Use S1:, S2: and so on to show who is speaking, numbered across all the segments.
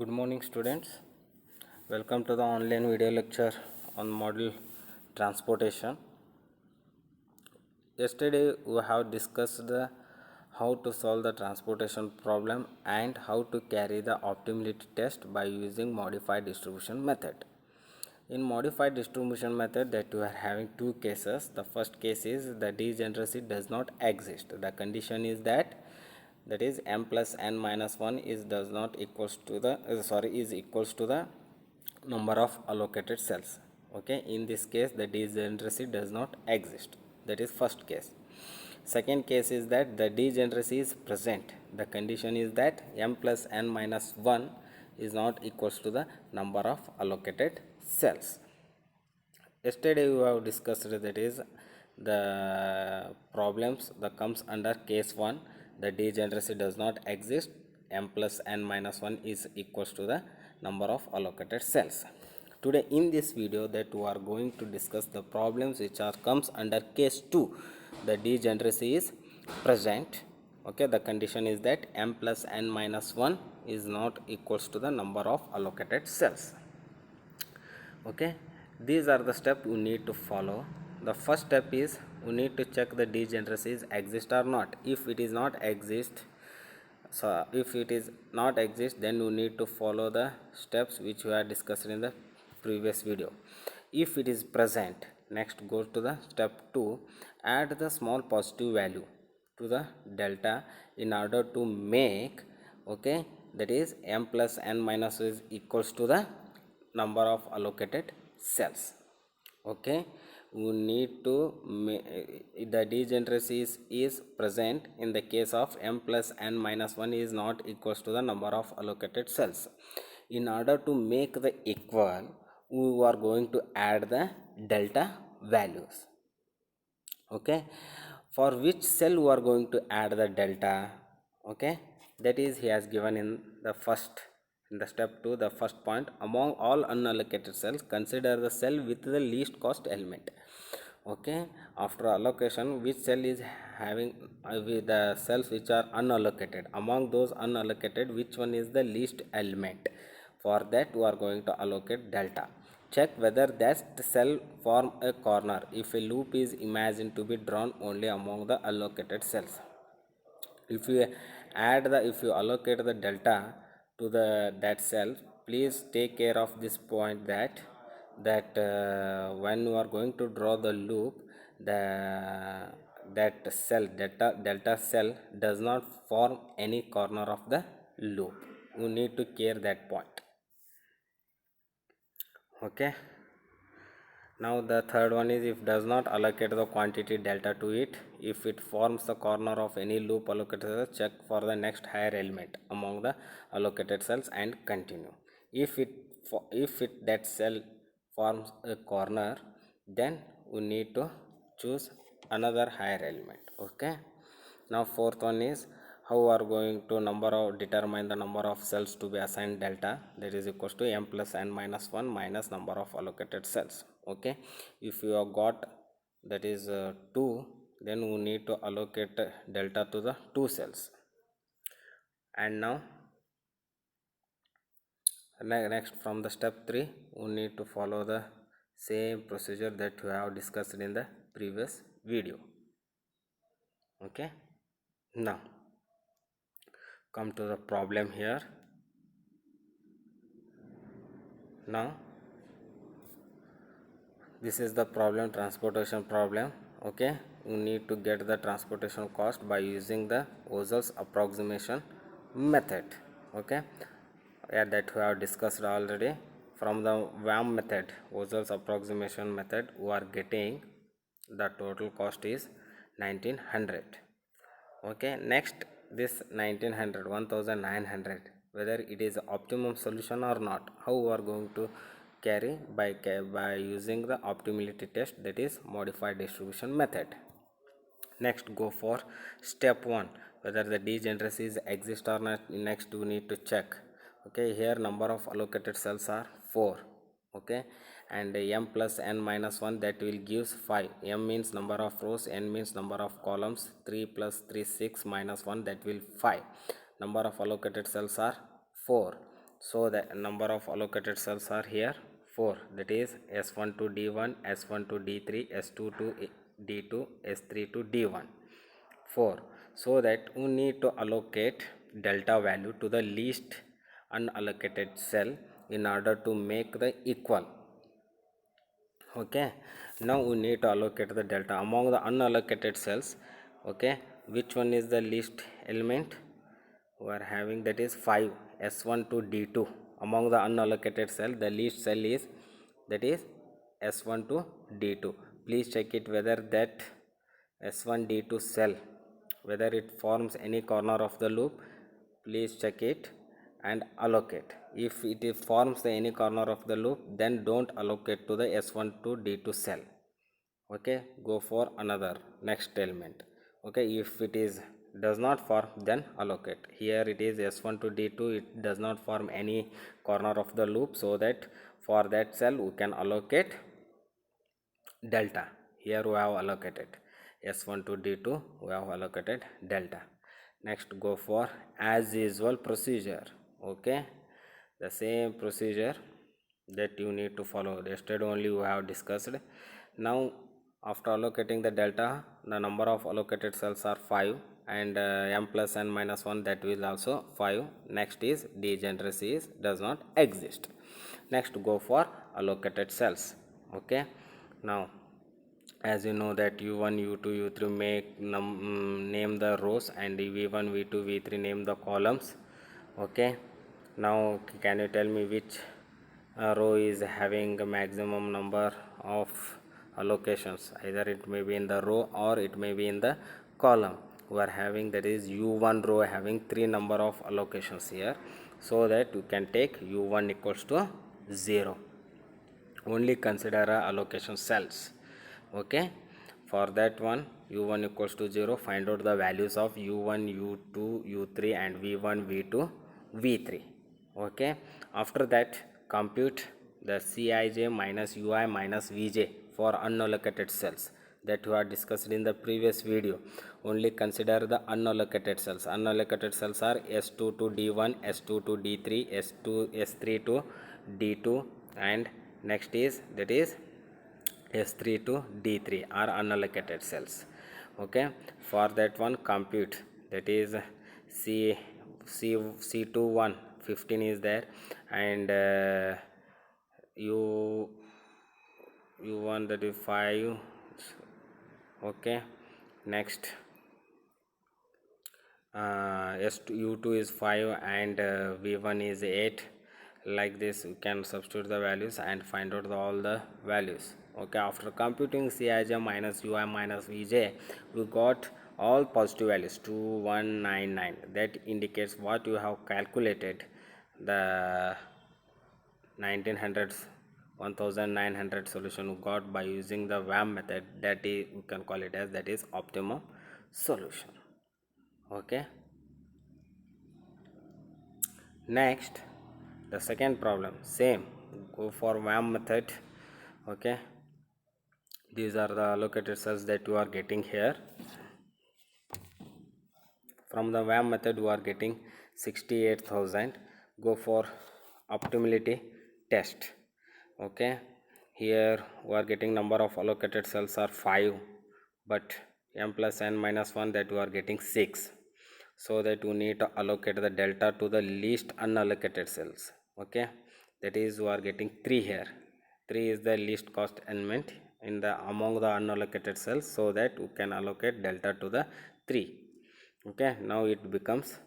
S1: Good morning, students. Welcome to the online video lecture on model transportation. Yesterday we have discussed how to solve the transportation problem and how to carry the optimality test by using modified distribution method. In modified distribution method that we are having two cases. The first case is the degeneracy does not exist. The condition is that is m plus n minus 1 is does not equals to the is equals to the number of allocated cells. Okay, in this case the degeneracy does not exist. That is first case. Second case is that the degeneracy is present. The condition is that m plus n minus 1 is not equals to the number of allocated cells. Yesterday we have discussed that is the problems that comes under case 1. The degeneracy does not exist. M plus n minus 1 is equals to the number of allocated cells. Today in this video that we are going to discuss the problems which are comes under case 2. The degeneracy is present. Okay, the condition is that m plus n minus 1 is not equals to the number of allocated cells. Okay, these are the steps you need to follow. The first step is we need to check the degeneracies exist or not. If it is not exist, then you need to follow the steps which we are discussed in the previous video. If it is present, next go to the step 2. Add the small positive value to the delta in order to make, okay, that is m plus n minus is equals to the number of allocated cells. Okay, we need to the degeneracy is present in the case of m plus n minus 1 is not equals to the number of allocated cells. In order to make the equal, we are going to add the delta values. Okay, for which cell we are going to add the delta? Okay, that is he has given in the first, in the step 2, the first point, among all unallocated cells consider the cell with the least cost element. Okay, after allocation, which cell is having with the cells which are unallocated, among those unallocated which one is the least element? For that we are going to allocate delta. Check whether that cell form a corner if a loop is imagined to be drawn only among the allocated cells. If you allocate the delta to the that cell, please take care of this point that when you are going to draw the loop, that cell delta cell does not form any corner of the loop. You need to care that point. Okay, now the third one is if does not allocate the quantity delta to it, if it forms the corner of any loop allocated, check for the next higher element among the allocated cells and continue. If that cell forms a corner, then we need to choose another higher element. Okay, now fourth one is how we are going to determine the number of cells to be assigned delta, that is equals to m plus n minus 1 minus number of allocated cells. Okay, if you have got that is 2, then we need to allocate delta to the 2 cells. And now next from the step 3 we need to follow the same procedure that we have discussed in the previous video. Okay, now come to the problem here. Now this is the problem, transportation problem. Okay, we need to get the transportation cost by using the Ozel's approximation method. Okay, yeah, that we have discussed already. From the WAM method, Ozel's approximation method, we are getting the total cost is 1900. Okay, next this 1900 1900, whether it is optimum solution or not, how we are going to carry by using the optimality test, that is modified distribution method. Next go for step 1, whether the degeneracies exist or not. Next we need to check. Okay, here number of allocated cells are 4. Okay, and m plus n minus 1, that will gives 5. M means number of rows, n means number of columns. 3 plus 3 6 minus 1, that will 5. Number of allocated cells are 4. So the number of allocated cells are here 4, that is S1 to D1, S1 to D3, S2 to D2, S3 to D1, 4. So that we need to allocate delta value to the least unallocated cell in order to make the equal. Okay, now we need to allocate the delta among the unallocated cells. Okay, which one is the least element we are having? That is 5, S1 to D2. Among the unallocated cell, the least cell is, that is S1 to D2. Please check it whether that S1 D2 cell, whether it forms any corner of the loop. Please check it and allocate. If it forms any corner of the loop, then don't allocate to the S1 to D2 cell. Okay, go for another next element. Okay, if it is does not form, then allocate. Here it is S1 to D2, it does not form any corner of the loop, so that for that cell we can allocate delta. Here we have allocated S1 to D2, we have allocated delta. Next, go for as usual procedure. Okay, the same procedure that you need to follow. Yesterday only we have discussed. Now after allocating the delta, the number of allocated cells are 5, and m plus n minus 1, that will also 5. Next is degeneracy does not exist. Next, go for allocated cells. Okay, now as you know that u1 u2 u3 make name the rows, and v1 v2 v3 name the columns. Okay, now can you tell me which row is having a maximum number of allocations? Either it may be in the row or it may be in the column. We are having, that is u1 row having 3 number of allocations here, so that you can take u1 equals to 0. Only consider allocation cells. Okay, for that one, u1 equals to 0, find out the values of u1 u2 u3 and v1 v2 v3. Okay, after that compute the Cij minus ui minus vj for unallocated cells that we are discussed in the previous video. Only consider the unallocated cells. Unallocated cells are S2 to D1, S2 to D3, S3 to D2, and next is, that is S3 to D3 are unallocated cells. Okay, for that one compute, that is C21 15 is there, and u1, that is 5. Okay, next u2 is 5 and v1 is 8. Like this you can substitute the values and find out all the values. Okay, after computing Cij minus ui minus vj, we got all positive values 2199. That indicates what you have calculated, the 1900 solution got by using the WAM method. That is, we can call it as, that is optimum solution. Okay, next the second problem, same, go for WAM method. Okay, these are the allocated cells that you are getting here. From the WAM method you are getting 68,000. Go for optimality test. Okay, here we are getting number of allocated cells are 5, but m plus n minus 1, that we are getting 6. So that you need to allocate the delta to the least unallocated cells. Okay, that is we are getting 3 here. 3 is the least cost element in the among the unallocated cells, so that you can allocate delta to the 3. Okay, now it becomes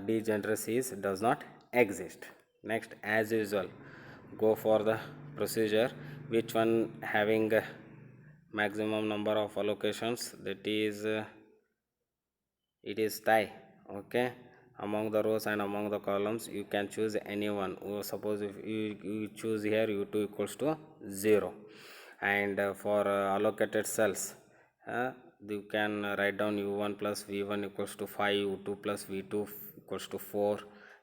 S1: degeneracy does not exist. Next, as usual, go for the procedure, which one having maximum number of allocations, that is it is tie. Okay, among the rows and among the columns you can choose any one. Suppose if you choose here u2 equals to 0, and for allocated cells you can write down u1 plus v1 equals to 5, u2 plus v2 equals to 4,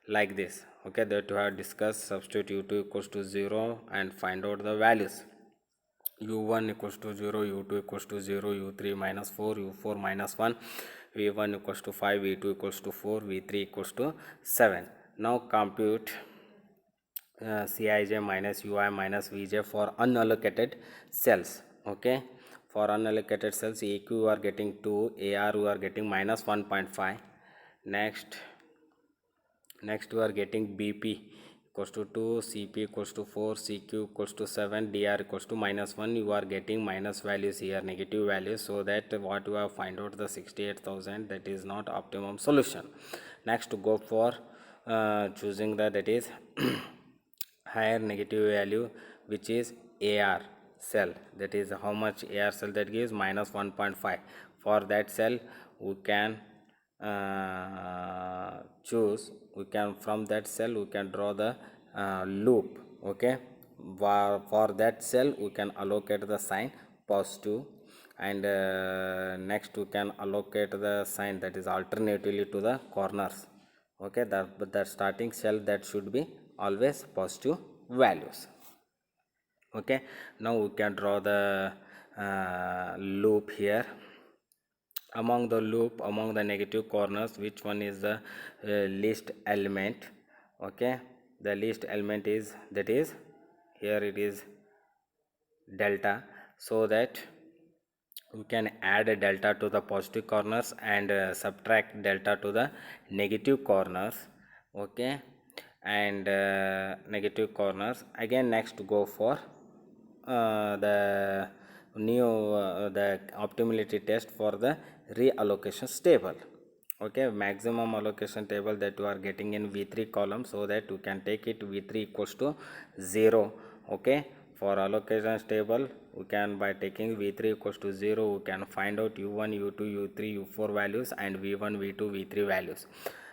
S1: like this. Okay, that you have discussed. Substitute u2 equals to 0 and find out the values. u1 equals to 0, u2 equals to 0, u3 minus 4, u4 minus 1, v1 equals to 5, v2 equals to 4, v3 equals to 7. Now compute Cij minus Ui minus Vj for unallocated cells. Okay, for unallocated cells, AQ you are getting 2, AR you are getting minus 1.5. Next we are getting BP equals to 2, CP equals to 4, CQ equals to 7, DR equals to minus 1. You are getting minus values here, negative values, so that what you have find out the 68,000, that is not optimum solution. Next go for choosing that is higher negative value, which is AR cell. That is how much AR cell that gives minus 1.5. For that cell we can choose, we can from that cell we can draw the loop. Okay, for that cell we can allocate the sign positive, and next we can allocate the sign that is alternatively to the corners. Okay, the starting cell that should be always positive values. Okay, now we can draw the loop here. Among the loop, among the negative corners, which one is the least element? Okay, the least element is, that is here it is delta, so that we can add a delta to the positive corners and subtract delta to the negative corners. Okay, and negative corners again. Next go for the the optimality test for the reallocation table. Okay, maximum allocation table that you are getting in V3 column, so that you can take it V3 equals to 0. Okay, for allocation table we can, by taking V3 equals to 0, we can find out U1, U2, U3, U4 values and V1, V2, V3 values.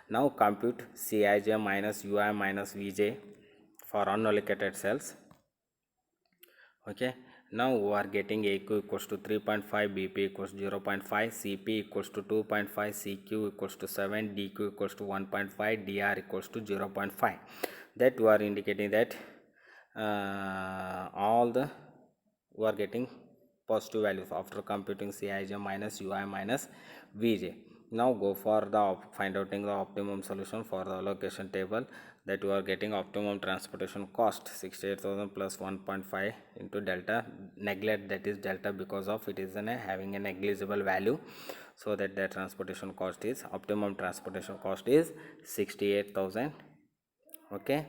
S1: Now compute Cij minus Ui minus Vj for unallocated cells. Okay, now we are getting AQ equals to 3.5, BP equals 0.5, CP equals to 2.5, CQ equals to 7, DQ equals to 1.5, DR equals to 0.5. That we are indicating that all the we are getting positive values after computing Cij minus Ui minus Vj. Now go for the find out the optimum solution for the allocation table, that you are getting optimum transportation cost 68,000 plus 1.5 into delta. Neglect that is delta because of it is having a negligible value, so that the transportation cost is, optimum transportation cost is 68,000. Okay,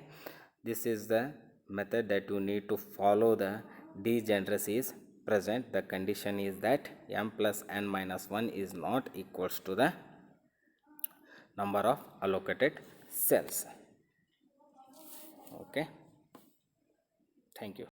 S1: this is the method that you need to follow. The degeneracy is present. The condition is that m plus n minus 1 is not equals to the number of allocated cells. Okay, thank you.